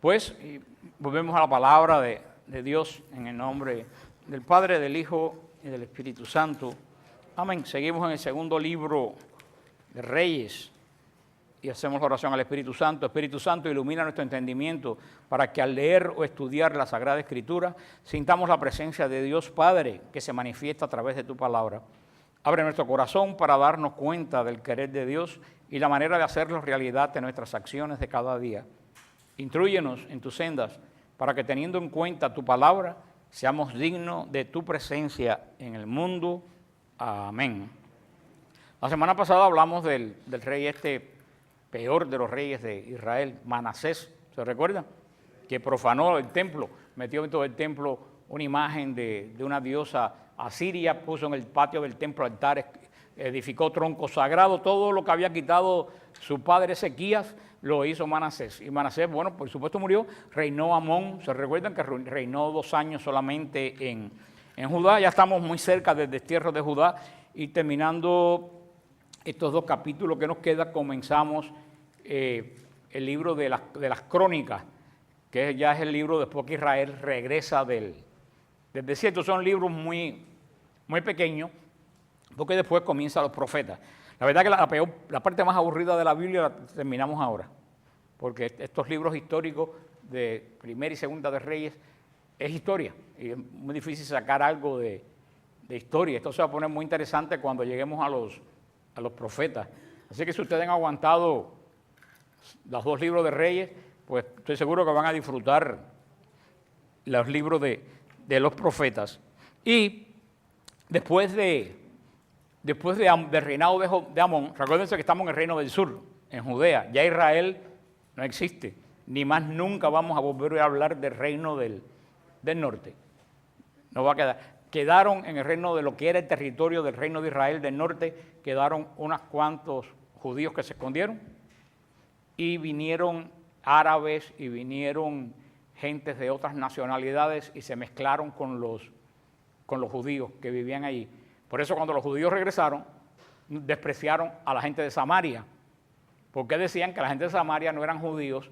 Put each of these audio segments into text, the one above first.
Pues volvemos a la palabra de Dios en el nombre del Padre, del Hijo y del Espíritu Santo. Amén. Seguimos en el segundo libro de Reyes y hacemos la oración al Espíritu Santo. Espíritu Santo, ilumina nuestro entendimiento para que al leer o estudiar la Sagrada Escritura sintamos la presencia de Dios Padre que se manifiesta a través de tu palabra. Abre nuestro corazón para darnos cuenta del querer de Dios y la manera de hacerlo realidad en nuestras acciones de cada día. Intrúyenos en tus sendas para que, teniendo en cuenta tu palabra, seamos dignos de tu presencia en el mundo. Amén. La semana pasada hablamos del rey peor de los reyes de Israel, Manasés, ¿se recuerdan? Que profanó el templo, metió dentro del templo una imagen de una diosa asiria, puso en el patio del templo altares, edificó troncos sagrados, todo lo que había quitado su padre Ezequías lo hizo Manasés. Y Manasés, bueno, por supuesto murió, reinó Amón. ¿Se recuerdan que reinó 2 años solamente en Judá? Ya estamos muy cerca del destierro de Judá y terminando estos 2 capítulos que nos quedan, comenzamos el libro de las crónicas, que ya es el libro después que Israel regresa del desierto. Son libros muy, muy pequeños, porque después comienzan los profetas. La verdad que la parte más aburrida de la Biblia la terminamos ahora, porque estos libros históricos de Primera y Segunda de Reyes es historia, y es muy difícil sacar algo de historia. Esto se va a poner muy interesante cuando lleguemos a los profetas. Así que si ustedes han aguantado los 2 libros de Reyes, pues estoy seguro que van a disfrutar los libros de los profetas. Y después del reinado de Amón, recuérdense que estamos en el reino del sur, en Judea. Ya Israel no existe, ni más nunca vamos a volver a hablar del reino del norte. No va a quedar. Quedaron en el reino de lo que era el territorio del reino de Israel del norte, quedaron unos cuantos judíos que se escondieron, y vinieron árabes y vinieron gentes de otras nacionalidades y se mezclaron con los judíos que vivían allí. Por eso cuando los judíos regresaron, despreciaron a la gente de Samaria, porque decían que la gente de Samaria no eran judíos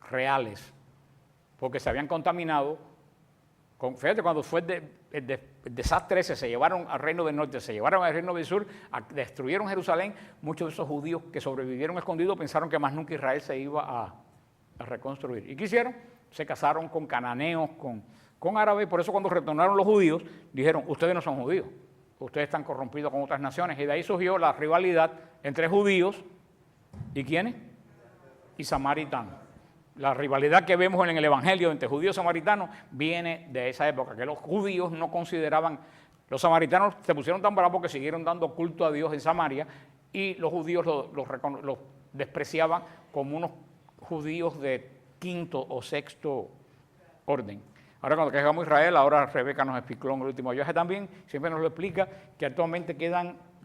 reales, porque se habían contaminado. Fíjate, cuando fue el desastre ese, se llevaron al reino del norte, se llevaron al reino del sur, destruyeron Jerusalén. Muchos de esos judíos que sobrevivieron escondidos pensaron que más nunca Israel se iba a reconstruir. ¿Y qué hicieron? Se casaron con cananeos, con árabes. Por eso cuando retornaron los judíos, dijeron, ustedes no son judíos, ustedes están corrompidos con otras naciones. Y de ahí surgió la rivalidad entre judíos y ¿quiénes? Y samaritanos. La rivalidad que vemos en el Evangelio entre judíos y samaritanos viene de esa época, que los judíos no consideraban, los samaritanos se pusieron tan bravos que siguieron dando culto a Dios en Samaria, y los judíos los despreciaban como unos judíos de 5º o 6º orden. Ahora cuando llegamos a Israel, ahora Rebeca nos explicó en el último viaje también, siempre nos lo explica, que actualmente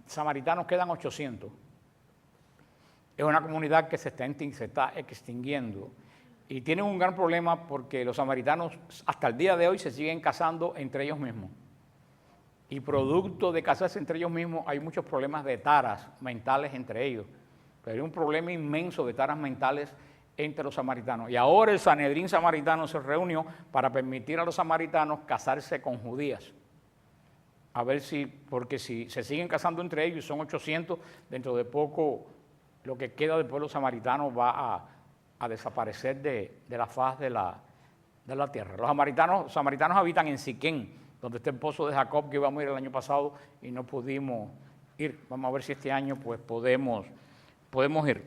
samaritanos quedan 800. Es una comunidad que se está extinguiendo. Y tienen un gran problema porque los samaritanos hasta el día de hoy se siguen casando entre ellos mismos. Y producto de casarse entre ellos mismos hay muchos problemas de taras mentales entre ellos. Pero hay un problema inmenso de taras mentales entre los samaritanos. Y ahora el Sanedrín samaritano se reunió para permitir a los samaritanos casarse con judías. A ver porque si se siguen casando entre ellos, son 800, dentro de poco lo que queda del pueblo samaritano va a desaparecer de la faz de la tierra. Los samaritanos habitan en Siquén, donde está el pozo de Jacob, que íbamos a ir el año pasado y no pudimos ir. Vamos a ver si este año pues podemos ir.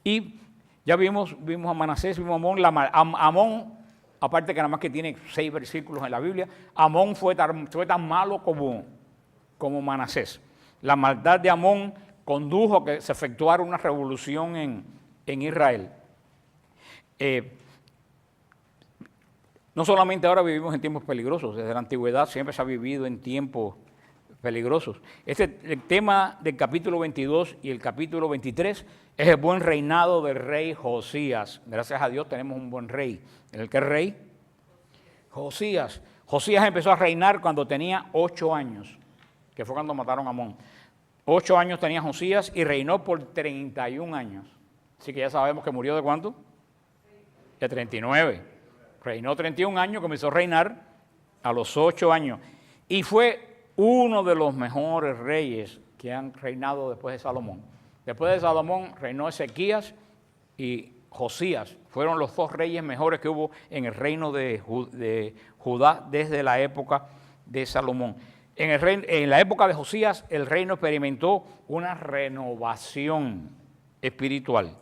Y ya vimos a Manasés, vimos a Amón. Amón, aparte que nada más que tiene 6 versículos en la Biblia, Amón fue tan malo como Manasés. La maldad de Amón condujo a que se efectuara una revolución en Israel. No solamente ahora vivimos en tiempos peligrosos, desde la antigüedad siempre se ha vivido en tiempos peligrosos. El tema del capítulo 22 y el capítulo 23 es el buen reinado del rey Josías. Gracias a Dios tenemos un buen rey. ¿El qué rey? Josías. Josías empezó a reinar cuando tenía 8 años, que fue cuando mataron a Amón. 8 años tenía Josías y reinó por 31 años. Así que ya sabemos que murió ¿de cuánto? De 39. Reinó 31 años, comenzó a reinar a los 8 años. Y fue uno de los mejores reyes que han reinado después de Salomón. Después de Salomón reinó Ezequías y Josías. Fueron los dos reyes mejores que hubo en el reino de Judá desde la época de Salomón. En la época de Josías, el reino experimentó una renovación espiritual.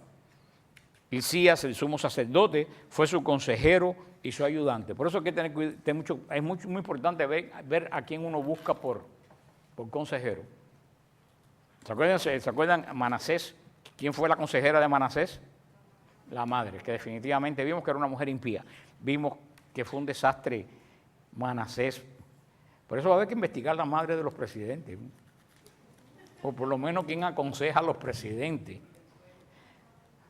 Hilcías, el sumo sacerdote, fue su consejero y su ayudante. Por eso hay que tener mucho, es muy importante ver a quién uno busca por consejero. ¿Se acuerdan Manasés? ¿Quién fue la consejera de Manasés? La madre, que definitivamente vimos que era una mujer impía. Vimos que fue un desastre Manasés. Por eso va a haber que investigar la madre de los presidentes. O por lo menos quién aconseja a los presidentes.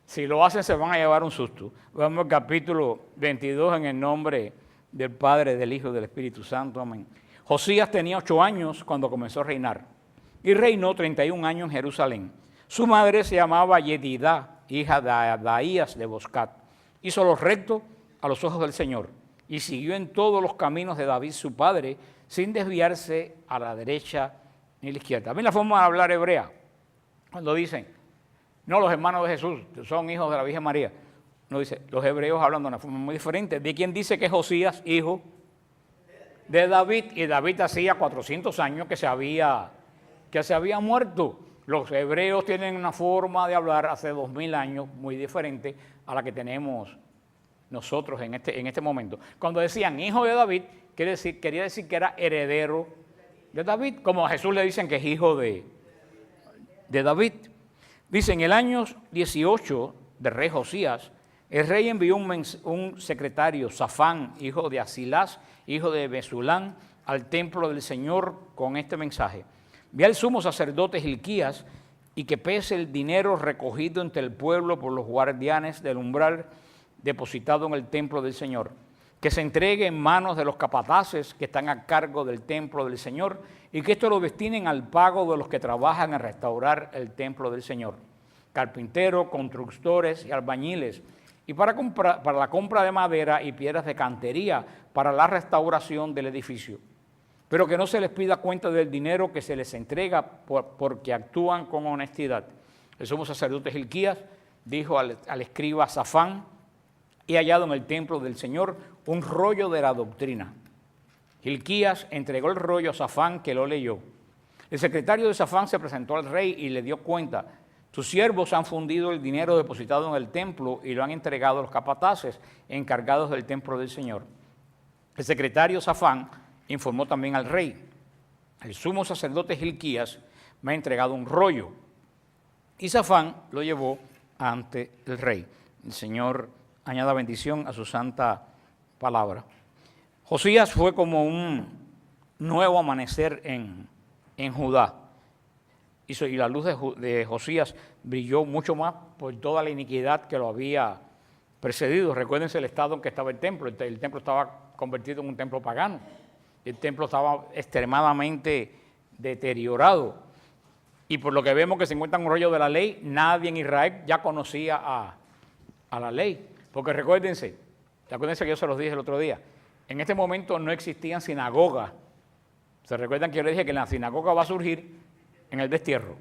Si lo hacen se van a llevar un susto. Vamos al capítulo 22 en el nombre del Padre, del Hijo y del Espíritu Santo. Amén. Josías tenía 8 años cuando comenzó a reinar y reinó 31 años en Jerusalén. Su madre se llamaba Yedidá, hija de Adaías de Boscat. Hizo lo recto a los ojos del Señor y siguió en todos los caminos de David su padre, sin desviarse a la derecha ni a la izquierda. También la forma de hablar hebrea, cuando dicen, no, los hermanos de Jesús son hijos de la Virgen María. No dice, los hebreos hablan de una forma muy diferente. ¿De quién dice que Josías, hijo de David? Y David hacía 400 años que se había muerto. Los hebreos tienen una forma de hablar hace 2000 años muy diferente a la que tenemos nosotros en este momento. Cuando decían hijo de David, quería decir que era heredero de David, como a Jesús le dicen que es hijo de David. Dice, en el año 18 del rey Josías, el rey envió un secretario, Safán, hijo de Asilás, hijo de Mesulán, al templo del Señor con este mensaje. Ve al sumo sacerdote Hilcías y que pese el dinero recogido entre el pueblo por los guardianes del umbral depositado en el templo del Señor, que se entregue en manos de los capataces que están a cargo del templo del Señor y que esto lo destinen al pago de los que trabajan en restaurar el templo del Señor, carpinteros, constructores y albañiles, y para la compra de madera y piedras de cantería para la restauración del edificio. Pero que no se les pida cuenta del dinero que se les entrega porque actúan con honestidad. El sumo sacerdote Hilcías dijo al escriba Safán, he hallado en el templo del Señor un rollo de la doctrina. Hilcías entregó el rollo a Safán, que lo leyó. El secretario de Safán se presentó al rey y le dio cuenta. Tus siervos han fundido el dinero depositado en el templo y lo han entregado a los capataces encargados del templo del Señor. El secretario Safán informó también al rey, el sumo sacerdote Hilcías me ha entregado un rollo. Y Safán lo llevó ante el rey. El Señor añada bendición a su santa palabra. Josías fue como un nuevo amanecer en Judá. Y la luz de Josías brilló mucho más por toda la iniquidad que lo había precedido. Recuérdense el estado en que estaba el templo. El templo estaba convertido en un templo pagano. El templo estaba extremadamente deteriorado. Y por lo que vemos que se encuentra en un rollo de la ley, nadie en Israel ya conocía a la ley. Porque recuérdense que yo se los dije el otro día, en este momento no existían sinagogas. Se recuerdan que yo les dije que la sinagoga va a surgir en el destierro.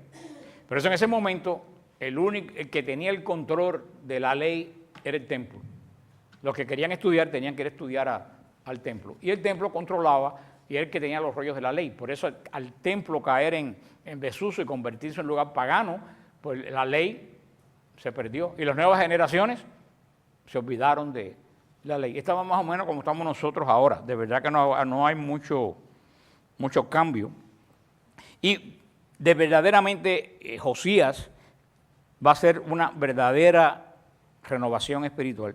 Pero eso en ese momento, el que tenía el control de la ley era el templo. Los que querían estudiar tenían que ir a estudiar al templo. Y el templo controlaba y era el que tenía los rollos de la ley. Por eso al templo caer en desuso y convertirse en lugar pagano, pues la ley se perdió. Y las nuevas generaciones se olvidaron de la ley. Estaba más o menos como estamos nosotros ahora. De verdad que no hay mucho cambio. Y de verdaderamente Josías va a ser una verdadera renovación espiritual,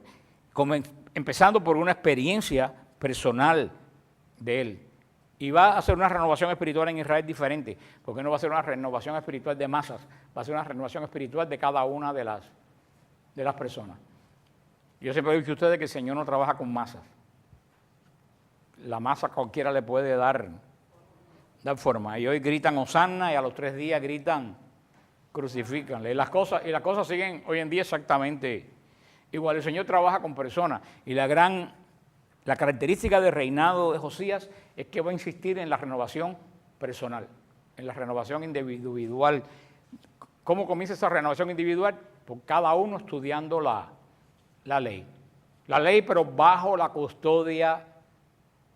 empezando por una experiencia personal de él. Y va a hacer una renovación espiritual en Israel diferente, porque no va a ser una renovación espiritual de masas, va a ser una renovación espiritual de cada una de las personas. Yo siempre he dicho a ustedes que el Señor no trabaja con masas. La masa cualquiera le puede dar forma. Y hoy gritan Hosanna y a los 3 días gritan crucifícanle. Y las cosas siguen hoy en día exactamente igual el Señor trabaja con personas. Y la característica del reinado de Josías es que va a insistir en la renovación personal, en la renovación individual. ¿Cómo comienza esa renovación individual? Por cada uno estudiando la ley. La ley, pero bajo la custodia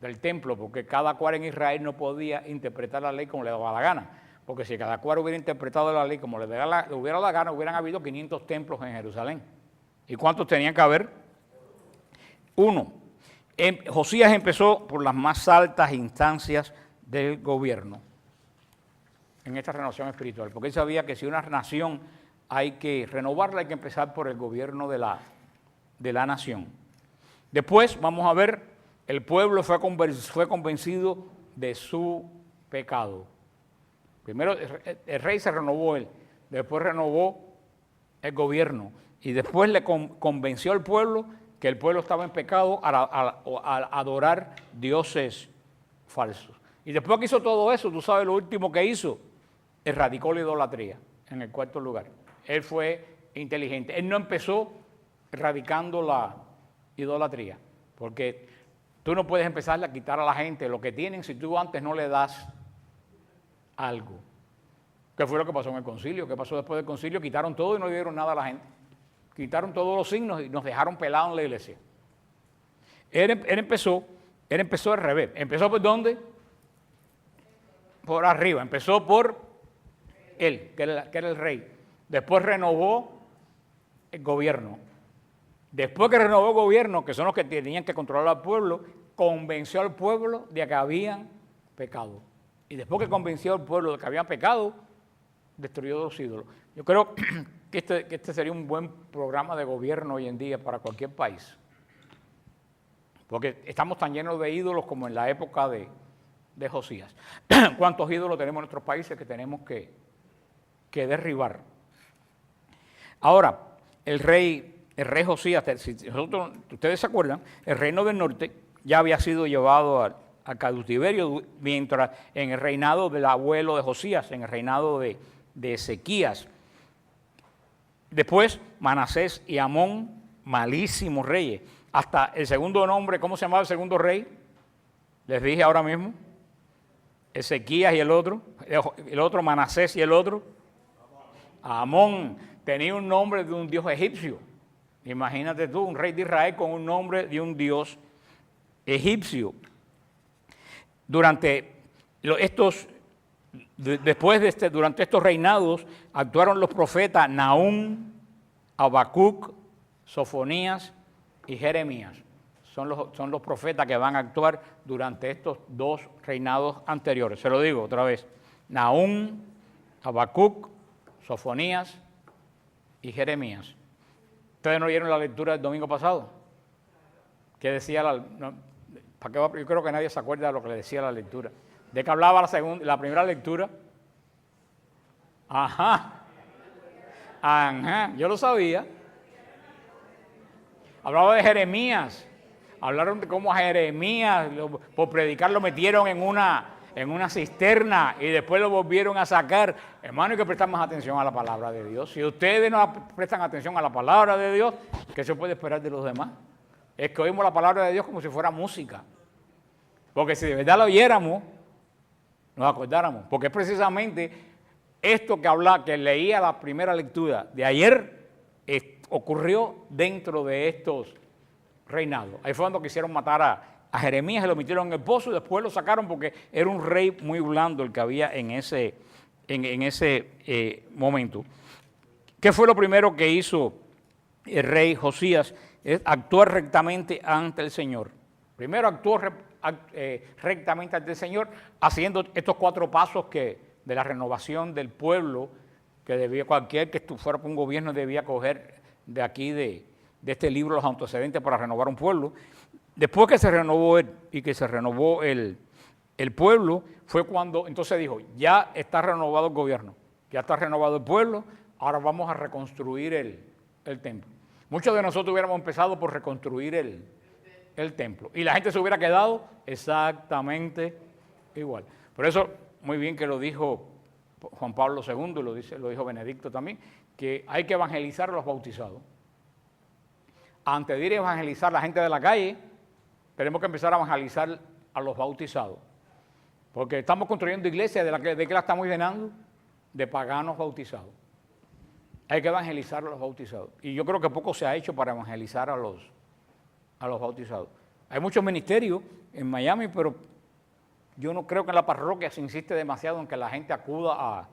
del templo, porque cada cual en Israel no podía interpretar la ley como le daba la gana. Porque si cada cual hubiera interpretado la ley como le hubiera la gana, hubieran habido 500 templos en Jerusalén. ¿Y cuántos tenían que haber? Uno. Josías empezó por las más altas instancias del gobierno en esta renovación espiritual, porque él sabía que si una nación hay que renovarla, hay que empezar por el gobierno de la nación. Después, vamos a ver, el pueblo fue convencido de su pecado. Primero el rey se renovó él, después renovó el gobierno y después le convenció al pueblo que el pueblo estaba en pecado al adorar dioses falsos. Y después que hizo todo eso, tú sabes lo último que hizo, erradicó la idolatría en el cuarto lugar. Él fue inteligente. Él no empezó erradicando la idolatría, porque tú no puedes empezar a quitar a la gente lo que tienen si tú antes no le das algo. ¿Qué fue lo que pasó en el concilio? ¿Qué pasó después del concilio? Quitaron todo y no le dieron nada a la gente. Quitaron todos los signos y nos dejaron pelados en la iglesia. Él empezó al revés. ¿Empezó por dónde? Por arriba. Empezó por él, que era el rey. Después renovó el gobierno. Después que renovó el gobierno, que son los que tenían que controlar al pueblo, convenció al pueblo de que habían pecado. Y después que convenció al pueblo de que habían pecado, destruyó los ídolos. Yo creo que este sería un buen programa de gobierno hoy en día para cualquier país. Porque estamos tan llenos de ídolos como en la época de Josías. ¿Cuántos ídolos tenemos en nuestros países que tenemos que derribar? Ahora, el rey Josías, si ustedes se acuerdan, el reino del norte ya había sido llevado al cautiverio mientras en el reinado del abuelo de Josías, en el reinado de Ezequías. Después, Manasés y Amón, malísimos reyes. Hasta el segundo nombre, ¿cómo se llamaba el segundo rey? Les dije ahora mismo. Ezequías y el otro Manasés y el otro. Amón tenía un nombre de un dios egipcio. Imagínate tú, un rey de Israel con un nombre de un dios egipcio. Durante estos reinados actuaron los profetas Nahum, Habacuc, Sofonías y Jeremías. Son los profetas que van a actuar durante estos dos reinados anteriores. Se lo digo otra vez. Nahum, Habacuc, Sofonías y Jeremías. ¿Ustedes no oyeron la lectura del domingo pasado? ¿Qué decía yo creo que nadie se acuerda de lo que le decía la lectura. ¿De qué hablaba la primera lectura? Ajá, yo lo sabía. Hablaba de Jeremías. Hablaron de cómo a Jeremías, por predicar, lo metieron en una cisterna y después lo volvieron a sacar. Hermano, hay que prestar más atención a la palabra de Dios. Si ustedes no prestan atención a la palabra de Dios, ¿qué se puede esperar de los demás? Es que oímos la palabra de Dios como si fuera música. Porque si de verdad la oyéramos, nos acordáramos. Porque es precisamente esto que leía la primera lectura de ayer, ocurrió dentro de estos reinados. Ahí fue cuando quisieron matar a Jeremías, se lo metieron en el pozo y después lo sacaron porque era un rey muy blando el que había en ese momento. ¿Qué fue lo primero que hizo el rey Josías? Es actuar rectamente ante el Señor. Primero actuó rectamente ante el Señor, haciendo estos 4 pasos de la renovación del pueblo, que cualquier que fuera por un gobierno debía coger de aquí, de este libro, los antecedentes para renovar un pueblo. Después que se renovó él y que se renovó el pueblo, fue cuando entonces dijo, ya está renovado el gobierno, ya está renovado el pueblo, ahora vamos a reconstruir el templo. Muchos de nosotros hubiéramos empezado por reconstruir el templo y la gente se hubiera quedado exactamente igual. Por eso, muy bien que lo dijo Juan Pablo II, lo dijo Benedicto también, que hay que evangelizar a los bautizados. antes de ir a evangelizar a la gente de la calle, tenemos que empezar a evangelizar a los bautizados. Porque estamos construyendo iglesias ¿de qué la estamos llenando? De paganos bautizados. Hay que evangelizar a los bautizados. Y yo creo que poco se ha hecho para evangelizar a los bautizados. Hay muchos ministerios en Miami, pero yo no creo que en la parroquia se insiste demasiado en que la gente acuda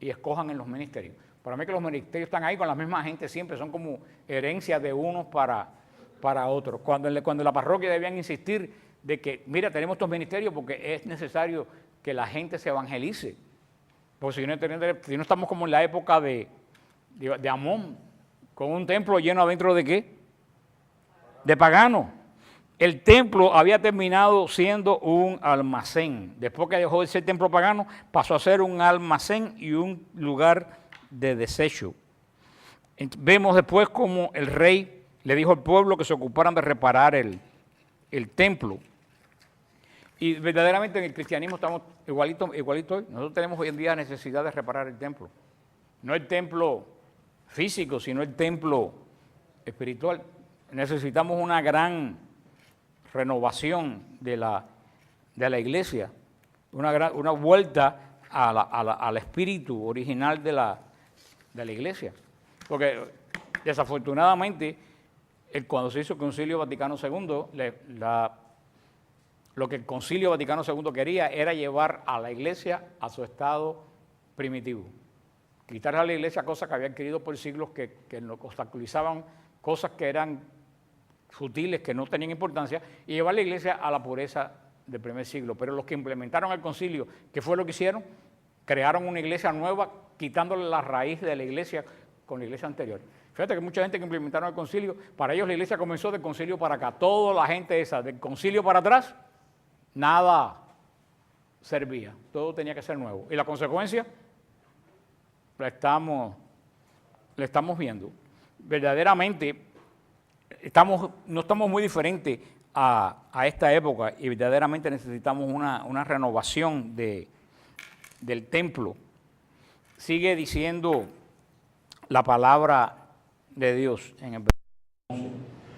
y escojan en los ministerios. Para mí que los ministerios están ahí con la misma gente siempre, son como herencias de unos para otros. Cuando la parroquia debían insistir de que, mira, tenemos estos ministerios porque es necesario que la gente se evangelice. Porque si no estamos como en la época de Amón, con un templo lleno adentro de ¿qué? De paganos. El templo había terminado siendo un almacén. Después que dejó de ser templo pagano, pasó a ser un almacén y un lugar de desecho. Vemos después como el rey le dijo al pueblo que se ocuparan de reparar el templo. Y verdaderamente en el cristianismo estamos igualito hoy. Nosotros tenemos hoy en día necesidad de reparar el templo. No el templo físico, sino el templo espiritual. Necesitamos una gran renovación de la iglesia, una vuelta al espíritu original de la iglesia. Porque desafortunadamente, cuando se hizo el Concilio Vaticano II, lo que el Concilio Vaticano II quería era llevar a la iglesia a su estado primitivo. Quitar a la iglesia cosas que había adquirido por siglos que nos obstaculizaban, cosas que eran sutiles, que no tenían importancia, y llevar la iglesia a la pureza del primer siglo. Pero los que implementaron el concilio, ¿qué fue lo que hicieron? Crearon una iglesia nueva, quitándole la raíz de la iglesia con la iglesia anterior. Fíjate que mucha gente que implementaron el concilio, para ellos la iglesia comenzó del concilio para acá. Toda la gente esa, del concilio para atrás, nada servía. Todo tenía que ser nuevo. Y la consecuencia, la estamos viendo. Verdaderamente, no estamos muy diferentes a esta época y verdaderamente necesitamos una renovación del templo. Sigue diciendo la palabra de Dios en el versículo 11.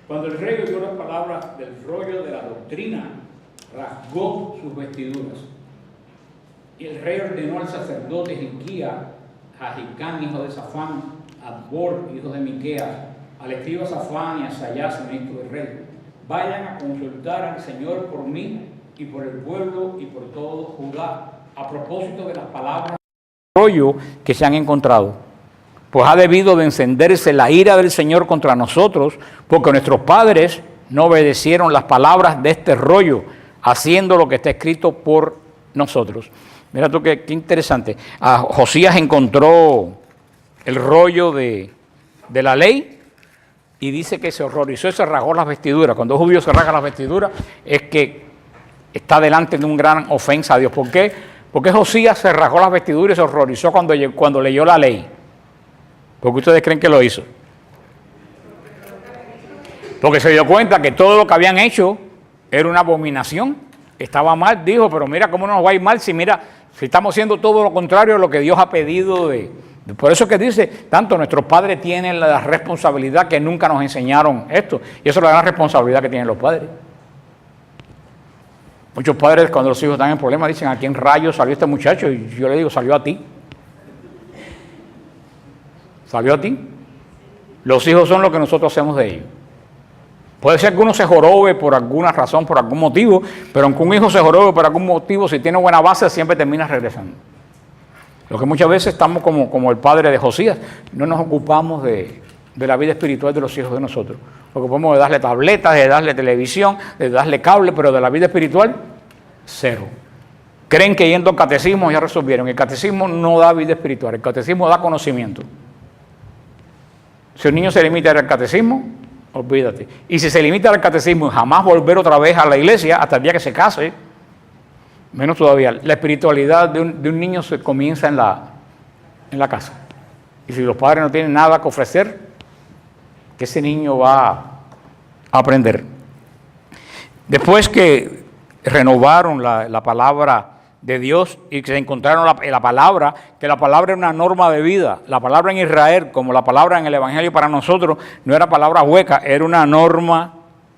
Cuando el rey oyó las palabras del rollo de la doctrina, rasgó sus vestiduras. Y el rey ordenó al sacerdote Hilquías, a Hicam, hijo de Safán, a Adbor, hijo de Miqueas, al escriba Safán y a Asayas, ministro del rey: vayan a consultar al Señor por mí y por el pueblo y por todo Judá, a propósito de las palabras del rollo que se han encontrado. Pues ha debido de encenderse la ira del Señor contra nosotros, porque nuestros padres no obedecieron las palabras de este rollo, haciendo lo que está escrito por nosotros. Mira tú qué interesante. Josías encontró el rollo de la ley y dice que se horrorizó y se rasgó las vestiduras. Cuando un judío se rasga las vestiduras es que está delante de una gran ofensa a Dios. ¿Por qué? Porque Josías se rasgó las vestiduras y se horrorizó cuando leyó la ley. ¿Por qué ustedes creen que lo hizo? Porque se dio cuenta que todo lo que habían hecho era una abominación. Estaba mal, dijo, pero mira cómo nos va a ir mal si estamos haciendo todo lo contrario a lo que Dios ha pedido. Por eso es que dice, tanto nuestros padres tienen la responsabilidad que nunca nos enseñaron esto. Y eso es la gran responsabilidad que tienen los padres. Muchos padres cuando los hijos están en problemas dicen, ¿a quién rayos salió este muchacho? Y yo le digo, salió a ti. ¿Salió a ti? Los hijos son lo que nosotros hacemos de ellos. Puede ser que uno se jorobe por alguna razón, por algún motivo, pero aunque un hijo se jorobe por algún motivo, si tiene buena base, siempre termina regresando. Lo que muchas veces estamos como el padre de Josías, no nos ocupamos de la vida espiritual de los hijos de nosotros. Nos ocupamos de darle tabletas, de darle televisión, de darle cable, pero de la vida espiritual, cero. Creen que yendo al catecismo ya resolvieron. El catecismo no da vida espiritual, el catecismo da conocimiento. Si un niño se limita al catecismo, olvídate. Y si se limita al catecismo y jamás volver otra vez a la iglesia hasta el día que se case, menos todavía. La espiritualidad de un niño se comienza en la casa. Y si los padres no tienen nada que ofrecer, que ese niño va a aprender. Después que renovaron la palabra de Dios y que se encontraron la palabra, que la palabra era una norma de vida. La palabra en Israel, como la palabra en el Evangelio para nosotros, no era palabra hueca, era una norma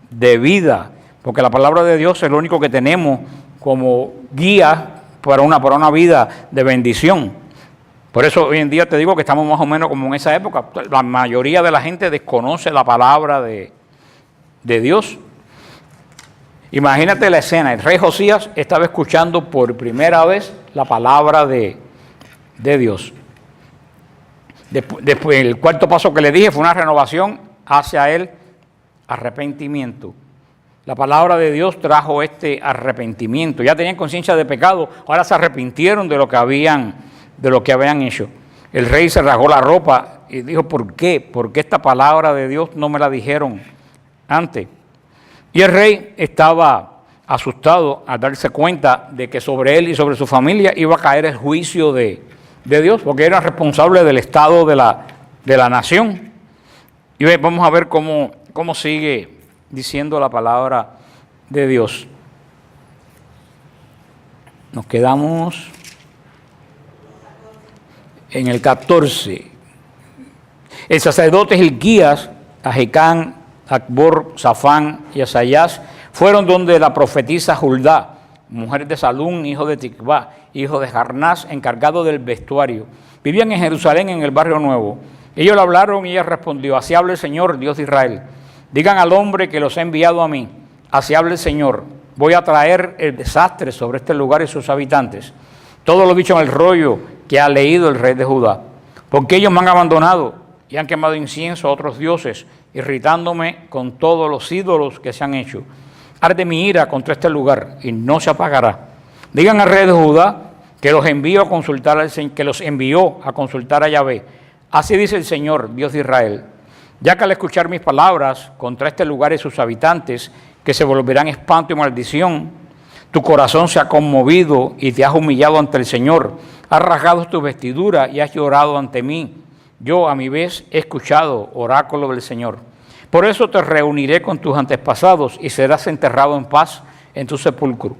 de vida, porque la palabra de Dios es lo único que tenemos como guía para una vida de bendición. Por eso hoy en día te digo que estamos más o menos como en esa época. La mayoría de la gente desconoce la palabra de Dios. Imagínate la escena, el rey Josías estaba escuchando por primera vez la palabra de Dios. Después, el cuarto paso que le dije fue una renovación hacia el arrepentimiento. La palabra de Dios trajo este arrepentimiento. Ya tenían conciencia de pecado, ahora se arrepintieron de lo que habían hecho. El rey se rasgó la ropa y dijo, ¿por qué? ¿Por qué esta palabra de Dios no me la dijeron antes? Y el rey estaba asustado al darse cuenta de que sobre él y sobre su familia iba a caer el juicio de Dios, porque era responsable del estado de la nación. Y vamos a ver cómo sigue diciendo la palabra de Dios. Nos quedamos en el 14. El sacerdote Hilquías, Ahicam, Acbor, Safán y Asayas fueron donde la profetisa Juldá, mujer de Salún, hijo de Tikvá, hijo de Jarnás, encargado del vestuario. Vivían en Jerusalén, en el barrio nuevo. Ellos le hablaron y ella respondió, así habla el Señor, Dios de Israel. Digan al hombre que los ha enviado a mí, así habla el Señor. Voy a traer el desastre sobre este lugar y sus habitantes. Todo lo dicho en el rollo que ha leído el rey de Judá. Porque ellos me han abandonado y han quemado incienso a otros dioses, irritándome con todos los ídolos que se han hecho. Arde mi ira contra este lugar y no se apagará. Digan al rey de Judá que los envió a consultar a Yahvé. Así dice el Señor, Dios de Israel. Ya que al escuchar mis palabras contra este lugar y sus habitantes, que se volverán espanto y maldición, tu corazón se ha conmovido y te has humillado ante el Señor. Has rasgado tu vestidura y has llorado ante mí. Yo a mi vez he escuchado oráculo del Señor. Por eso te reuniré con tus antepasados y serás enterrado en paz en tu sepulcro.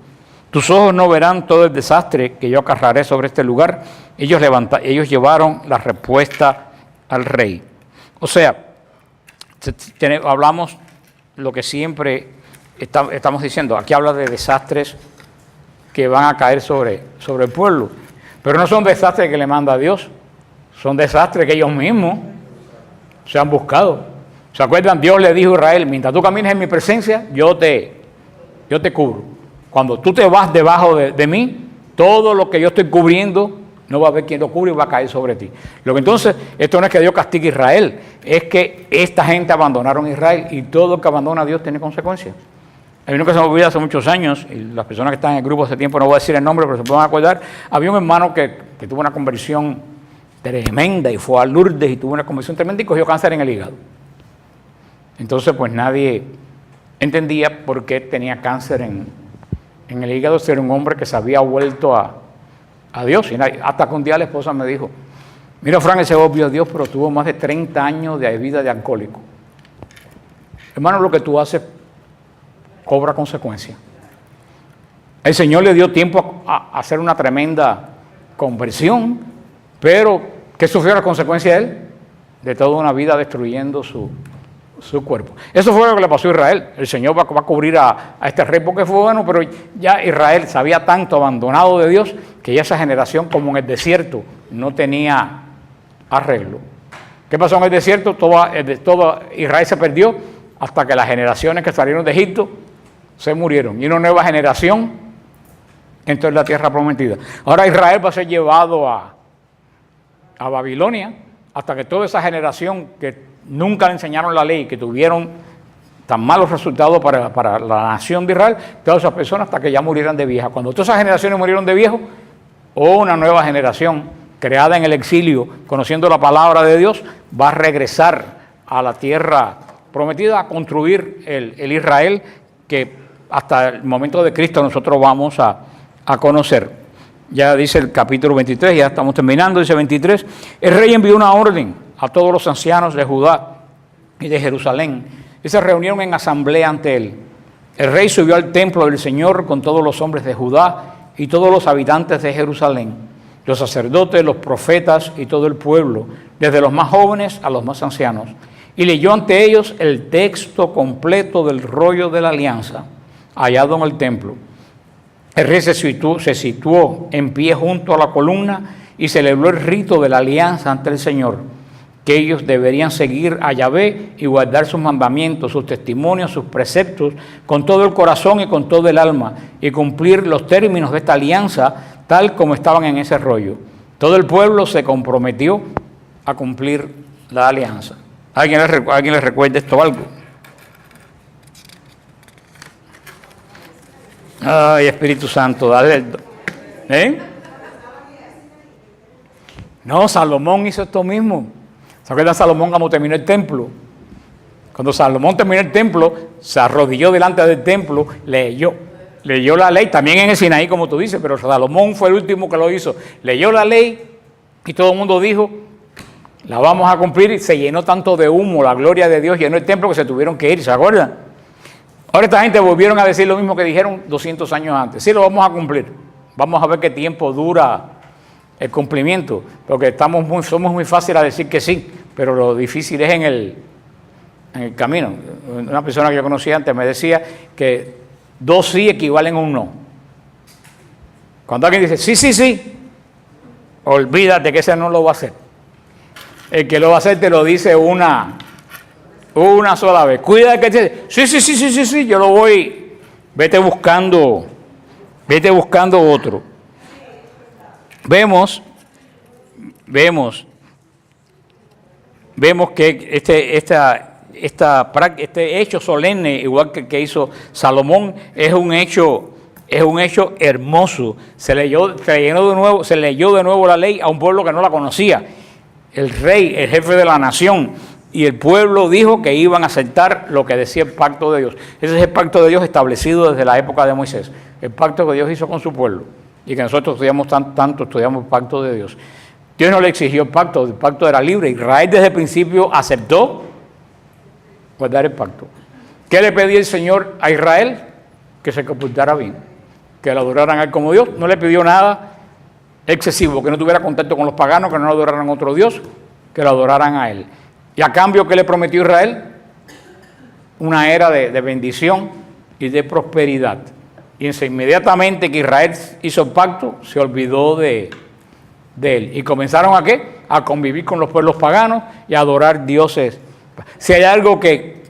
Tus ojos no verán todo el desastre que yo acarrearé sobre este lugar. Ellos llevaron la respuesta al rey. O sea, hablamos lo que siempre estamos diciendo. Aquí habla de desastres que van a caer sobre el pueblo. Pero no son desastres que le manda Dios. Son desastres que ellos mismos se han buscado. ¿Se acuerdan? Dios le dijo a Israel, mientras tú camines en mi presencia, yo te cubro. Cuando tú te vas debajo de mí, todo lo que yo estoy cubriendo, no va a haber quien lo cubre y va a caer sobre ti. Lo que entonces, esto no es que Dios castigue a Israel, es que esta gente abandonaron a Israel y todo lo que abandona a Dios tiene consecuencias. Hay uno que se me olvidó hace muchos años, y las personas que están en el grupo hace tiempo, no voy a decir el nombre, pero se pueden acordar, había un hermano que tuvo una conversión tremenda y fue a Lourdes y tuvo una conversión tremenda y cogió cáncer en el hígado. Entonces, pues nadie entendía por qué tenía cáncer en el hígado, si era un hombre que se había vuelto a Dios. Y hasta que un día la esposa me dijo, mira, Fran, ese obvio Dios, pero tuvo más de 30 años de vida de alcohólico. Hermano, lo que tú haces cobra consecuencias. El Señor le dio tiempo a hacer una tremenda conversión, pero ¿qué sufrió la consecuencia de él? De toda una vida destruyendo su cuerpo. Eso fue lo que le pasó a Israel. El Señor va a cubrir a este rey porque fue bueno, pero ya Israel se había tanto abandonado de Dios que ya esa generación, como en el desierto, no tenía arreglo. ¿Qué pasó en el desierto? Todo Israel se perdió hasta que las generaciones que salieron de Egipto se murieron. Y una nueva generación entró en la tierra prometida. Ahora Israel va a ser llevado a Babilonia, hasta que toda esa generación que nunca le enseñaron la ley, que tuvieron tan malos resultados para la nación de Israel, todas esas personas hasta que ya murieran de vieja. Cuando todas esas generaciones murieron de viejo, una nueva generación creada en el exilio, conociendo la palabra de Dios, va a regresar a la tierra prometida a construir el Israel que hasta el momento de Cristo nosotros vamos a conocer. Ya dice el capítulo 23, ya estamos terminando, dice 23, el rey envió una orden a todos los ancianos de Judá y de Jerusalén y se reunieron en asamblea ante él. El rey subió al templo del Señor con todos los hombres de Judá y todos los habitantes de Jerusalén, los sacerdotes, los profetas y todo el pueblo, desde los más jóvenes a los más ancianos. Y leyó ante ellos el texto completo del rollo de la alianza, hallado en el templo. El rey se situó en pie junto a la columna y celebró el rito de la alianza ante el Señor, que ellos deberían seguir a Yahvé y guardar sus mandamientos, sus testimonios, sus preceptos, con todo el corazón y con todo el alma, y cumplir los términos de esta alianza tal como estaban en ese rollo. Todo el pueblo se comprometió a cumplir la alianza. ¿Alguien les recuerda esto algo? Ay, Espíritu Santo, dale. No, Salomón hizo esto mismo. ¿Se acuerdan Salomón cuando terminó el templo? Cuando Salomón terminó el templo, se arrodilló delante del templo, leyó la ley, también en el Sinaí, como tú dices, pero Salomón fue el último que lo hizo. Leyó la ley y todo el mundo dijo, la vamos a cumplir, y se llenó tanto de humo, la gloria de Dios llenó el templo que se tuvieron que ir, ¿se acuerdan? Ahora esta gente volvieron a decir lo mismo que dijeron 200 años antes. Sí, lo vamos a cumplir. Vamos a ver qué tiempo dura el cumplimiento, porque somos muy fáciles a decir que sí, pero lo difícil es en el camino. Una persona que yo conocía antes me decía que 2 sí equivalen a un no. Cuando alguien dice sí, olvídate que ese no lo va a hacer. El que lo va a hacer te lo dice una sola vez. Cuida que te dice, sí, yo lo voy. Vete buscando otro. Vemos que este hecho solemne, igual que hizo Salomón, es un hecho hermoso. Se leyó de nuevo la ley a un pueblo que no la conocía. El rey, el jefe de la nación, y el pueblo dijo que iban a aceptar lo que decía el pacto de Dios. Ese es el pacto de Dios establecido desde la época de Moisés, el pacto que Dios hizo con su pueblo, y que nosotros estudiamos estudiamos el pacto de Dios. Dios no le exigió el pacto era libre. Israel desde el principio aceptó guardar el pacto. ¿Qué le pedía el Señor a Israel? Que se comportara bien, que lo adoraran a Él como Dios. No le pidió nada excesivo, que no tuviera contacto con los paganos, que no adoraran a otro Dios, que lo adoraran a Él. Y a cambio, ¿qué le prometió Israel? Una era de bendición y de prosperidad. Y inmediatamente que Israel hizo el pacto, se olvidó de Él. ¿Y comenzaron a qué? A convivir con los pueblos paganos y a adorar dioses. Si hay algo que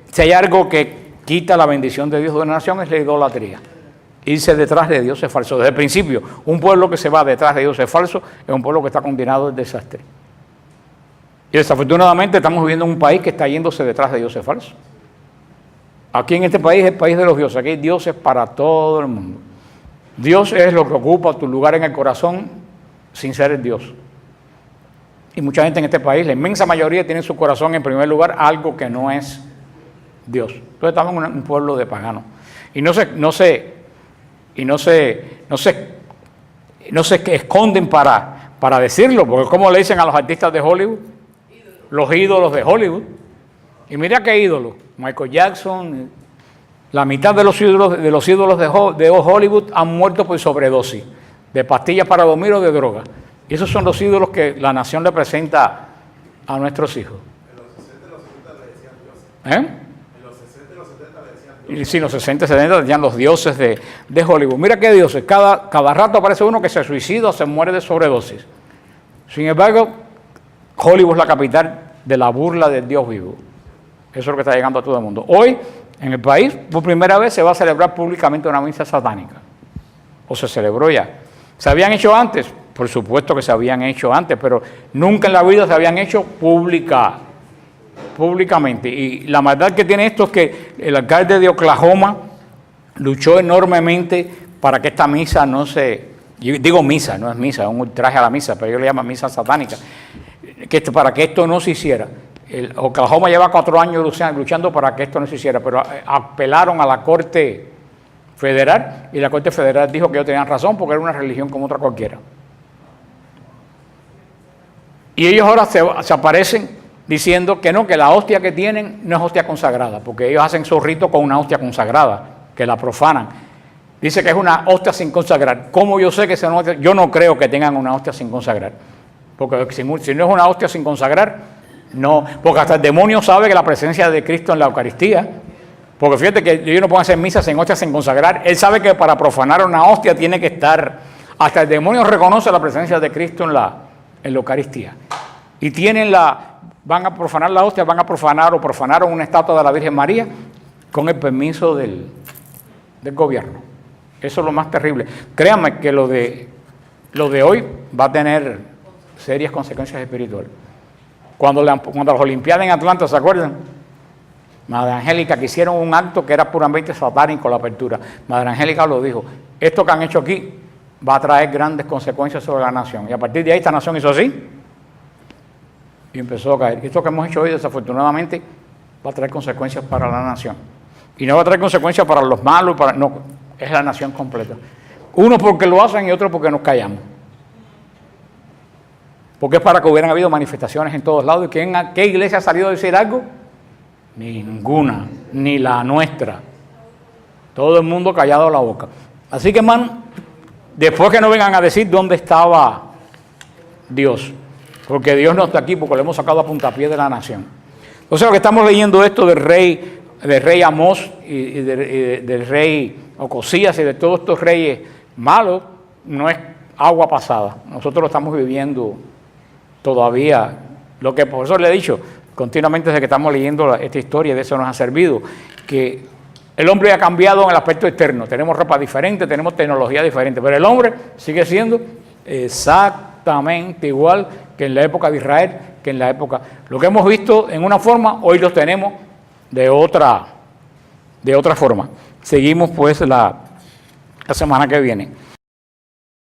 quita la bendición de Dios de una nación, es la idolatría. Irse detrás de dioses falsos. Desde el principio, un pueblo que se va detrás de dioses falsos es un pueblo que está condenado al desastre. Y desafortunadamente estamos viviendo en un país que está yéndose detrás de dioses falsos. Aquí en este país es el país de los dioses. Aquí hay dioses para todo el mundo. Dios es lo que ocupa tu lugar en el corazón sin ser el Dios. Y mucha gente en este país, la inmensa mayoría, tiene en su corazón en primer lugar algo que no es Dios. Entonces estamos en un pueblo de paganos. Y no se esconden para decirlo, porque como le dicen a los artistas de Hollywood, los ídolos de Hollywood. Y mira qué ídolos, Michael Jackson, la mitad de los ídolos de Hollywood han muerto por sobredosis, de pastillas para dormir o de droga. Y esos son los ídolos que la nación le presenta a nuestros hijos. En los 60 y los 70 le decían dioses. En los 60 y los 70 le decían dioses. Y sí, en los 60 y 70 decían los dioses de Hollywood. Mira qué dioses, cada rato aparece uno que se suicida o se muere de sobredosis. Sin embargo, Hollywood es la capital de la burla del Dios vivo. Eso es lo que está llegando a todo el mundo. Hoy, en el país, por primera vez se va a celebrar públicamente una misa satánica. O se celebró ya. ¿Se habían hecho antes? Por supuesto que se habían hecho antes, pero nunca en la vida se habían hecho públicamente. Y la maldad que tiene esto es que el alcalde de Oklahoma luchó enormemente para que esta misa no se... Yo digo misa, no es misa, es un ultraje a la misa, pero ellos le llaman misa satánica. Para que esto no se hiciera. Oklahoma lleva 4 años luchando para que esto no se hiciera, pero apelaron a la Corte Federal y la Corte Federal dijo que ellos tenían razón porque era una religión como otra cualquiera. Y ellos ahora se aparecen diciendo que no, que la hostia que tienen no es hostia consagrada, porque ellos hacen su rito con una hostia consagrada, que la profanan. Dice que es una hostia sin consagrar. ¿Cómo yo sé que es una hostia? Yo no creo que tengan una hostia sin consagrar. Porque si no es una hostia sin consagrar, no. Porque hasta el demonio sabe que la presencia de Cristo en la Eucaristía. Porque fíjate que ellos no pueden hacer misas sin hostia sin consagrar. Él sabe que para profanar una hostia tiene que estar. Hasta el demonio reconoce la presencia de Cristo en la Eucaristía. Y van a profanar la hostia, van a profanar o profanaron una estatua de la Virgen María con el permiso del gobierno. Eso es lo más terrible. Créanme que lo de hoy va a tener serias consecuencias espirituales. Cuando las Olimpiadas en Atlanta, ¿se acuerdan? Madre Angélica, que hicieron un acto que era puramente satánico, la apertura. Madre Angélica lo dijo, esto que han hecho aquí va a traer grandes consecuencias sobre la nación. Y a partir de ahí esta nación hizo así y empezó a caer. Esto que hemos hecho hoy, desafortunadamente, va a traer consecuencias para la nación. Y no va a traer consecuencias para los malos, no, es la nación completa. Uno porque lo hacen y otro porque nos callamos. Porque es para que hubieran habido manifestaciones en todos lados. ¿Y qué iglesia ha salido a decir algo? Ninguna, ni la nuestra. Todo el mundo callado la boca. Así que, hermano, después que no vengan a decir dónde estaba Dios, porque Dios no está aquí, porque lo hemos sacado a puntapié de la nación. Entonces, lo que estamos leyendo esto del rey Amós y del rey Ocosías y de todos estos reyes malos, no es agua pasada. Nosotros lo estamos viviendo todavía. Lo que por eso le he dicho continuamente desde que estamos leyendo esta historia, de eso nos ha servido, que el hombre ha cambiado en el aspecto externo. Tenemos ropa diferente, tenemos tecnología diferente, pero el hombre sigue siendo exactamente igual que en la época de Israel, que en la época. Lo que hemos visto en una forma, hoy lo tenemos de otra forma. Seguimos pues la semana que viene.